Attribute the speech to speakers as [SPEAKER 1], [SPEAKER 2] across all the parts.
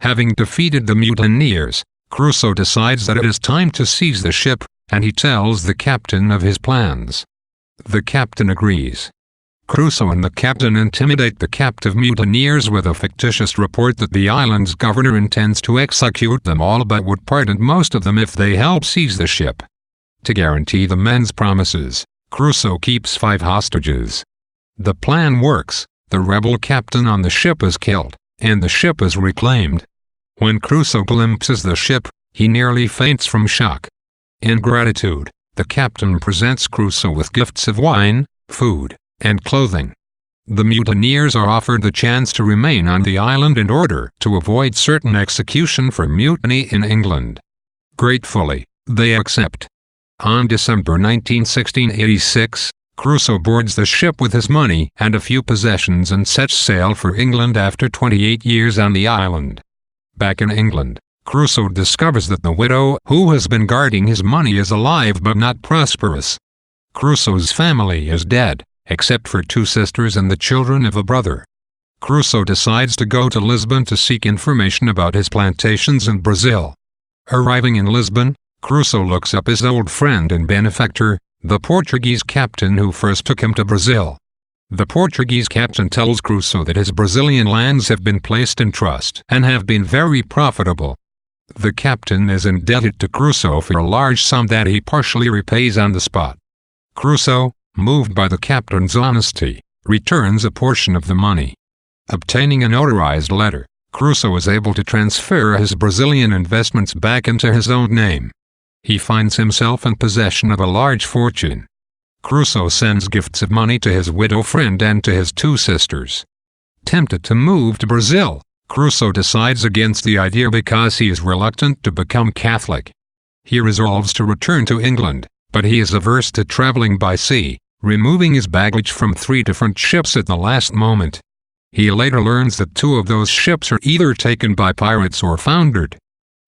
[SPEAKER 1] Having defeated the mutineers, Crusoe decides that it is time to seize the ship, and he tells the captain of his plans. The captain agrees. Crusoe and the captain intimidate the captive mutineers with a fictitious report that the island's governor intends to execute them all but would pardon most of them if they help seize the ship. To guarantee the men's promises, Crusoe keeps 5 hostages. The plan works. The rebel captain on the ship is killed, and the ship is reclaimed. When Crusoe glimpses the ship, he nearly faints from shock. In gratitude, the captain presents Crusoe with gifts of wine, food, and clothing. The mutineers are offered the chance to remain on the island in order to avoid certain execution for mutiny in England. Gratefully, they accept. On December 19, 1686, Crusoe boards the ship with his money and a few possessions and sets sail for England after 28 years on the island. Back in England, Crusoe discovers that the widow who has been guarding his money is alive but not prosperous. Crusoe's family is dead, except for 2 sisters and the children of a brother. Crusoe decides to go to Lisbon to seek information about his plantations in Brazil. Arriving in Lisbon, Crusoe looks up his old friend and benefactor, the Portuguese captain who first took him to Brazil. The Portuguese captain tells Crusoe that his Brazilian lands have been placed in trust and have been very profitable. The captain is indebted to Crusoe for a large sum that he partially repays on the spot. Crusoe, moved by the captain's honesty, returns a portion of the money. Obtaining a notarized letter, Crusoe is able to transfer his Brazilian investments back into his own name. He finds himself in possession of a large fortune. Crusoe sends gifts of money to his widow friend and to his 2 sisters. Tempted to move to Brazil, Crusoe decides against the idea because he is reluctant to become Catholic. He resolves to return to England, but he is averse to traveling by sea, removing his baggage from 3 different ships at the last moment. He later learns that 2 of those ships are either taken by pirates or foundered.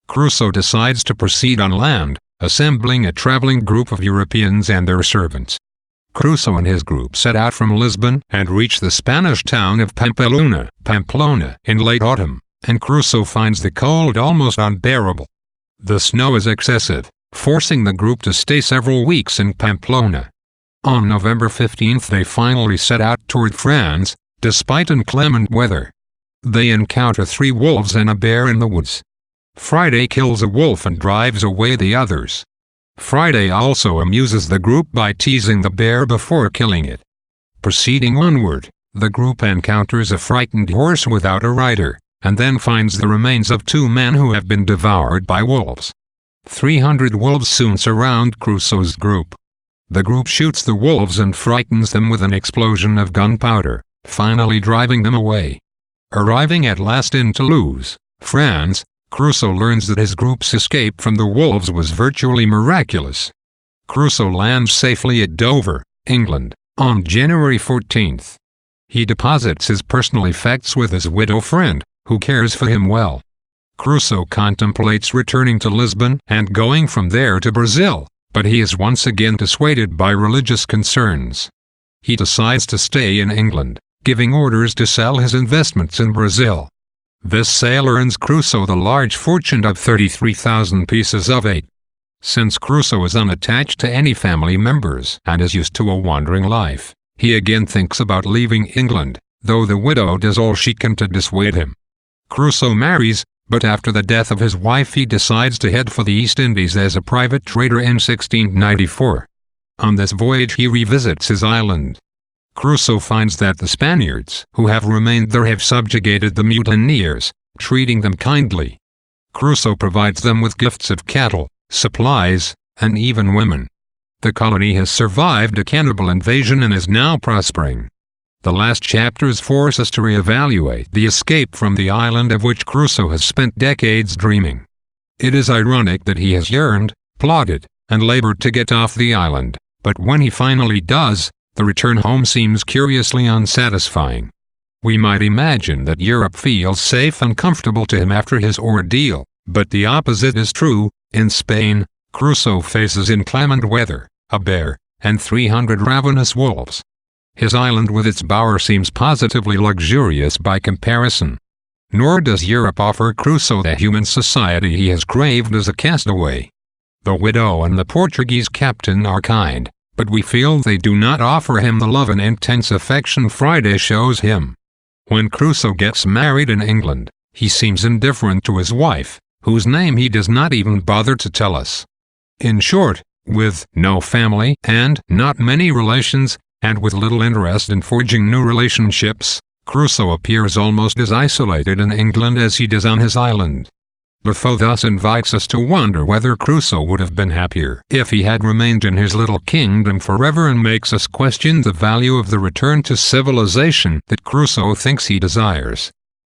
[SPEAKER 1] Crusoe decides to proceed on land, assembling a traveling group of Europeans and their servants. Crusoe and his group set out from Lisbon and reach the Spanish town of Pamplona in late autumn, and Crusoe finds the cold almost unbearable. The snow is excessive, forcing the group to stay several weeks in Pamplona. On November 15 they finally set out toward France, despite inclement weather. They encounter 3 wolves and a bear in the woods. Friday kills a wolf and drives away the others. Friday also amuses the group by teasing the bear before killing it. Proceeding onward, the group encounters a frightened horse without a rider, and then finds the remains of 2 men who have been devoured by wolves. 300 wolves soon surround Crusoe's group. The group shoots the wolves and frightens them with an explosion of gunpowder, finally driving them away. Arriving at last in Toulouse, France, Crusoe learns that his group's escape from the wolves was virtually miraculous. Crusoe lands safely at Dover, England, on January 14. He deposits his personal effects with his widow friend, who cares for him well. Crusoe contemplates returning to Lisbon and going from there to Brazil, but he is once again dissuaded by religious concerns. He decides to stay in England, giving orders to sell his investments in Brazil. This sale earns Crusoe the large fortune of 33,000 pieces of 8. Since Crusoe is unattached to any family members and is used to a wandering life, he again thinks about leaving England, though the widow does all she can to dissuade him. Crusoe marries, but after the death of his wife he decides to head for the East Indies as a private trader in 1694. On this voyage he revisits his island. Crusoe finds that the Spaniards who have remained there have subjugated the mutineers, treating them kindly. Crusoe provides them with gifts of cattle, supplies, and even women. The colony has survived a cannibal invasion and is now prospering. The last chapters force us to reevaluate the escape from the island of which Crusoe has spent decades dreaming. It is ironic that he has yearned, plotted, and labored to get off the island, but when he finally does, the return home seems curiously unsatisfying. We might imagine that Europe feels safe and comfortable to him after his ordeal, but the opposite is true. In Spain, Crusoe faces inclement weather, a bear, and 300 ravenous wolves. His island with its bower seems positively luxurious by comparison. Nor does Europe offer Crusoe the human society he has craved as a castaway. The widow and the Portuguese captain are kind, but we feel they do not offer him the love and intense affection Friday shows him. When Crusoe gets married in England, he seems indifferent to his wife, whose name he does not even bother to tell us. In short, with no family and not many relations, and with little interest in forging new relationships, Crusoe appears almost as isolated in England as he does on his island. Defoe thus invites us to wonder whether Crusoe would have been happier if he had remained in his little kingdom forever, and makes us question the value of the return to civilization that Crusoe thinks he desires.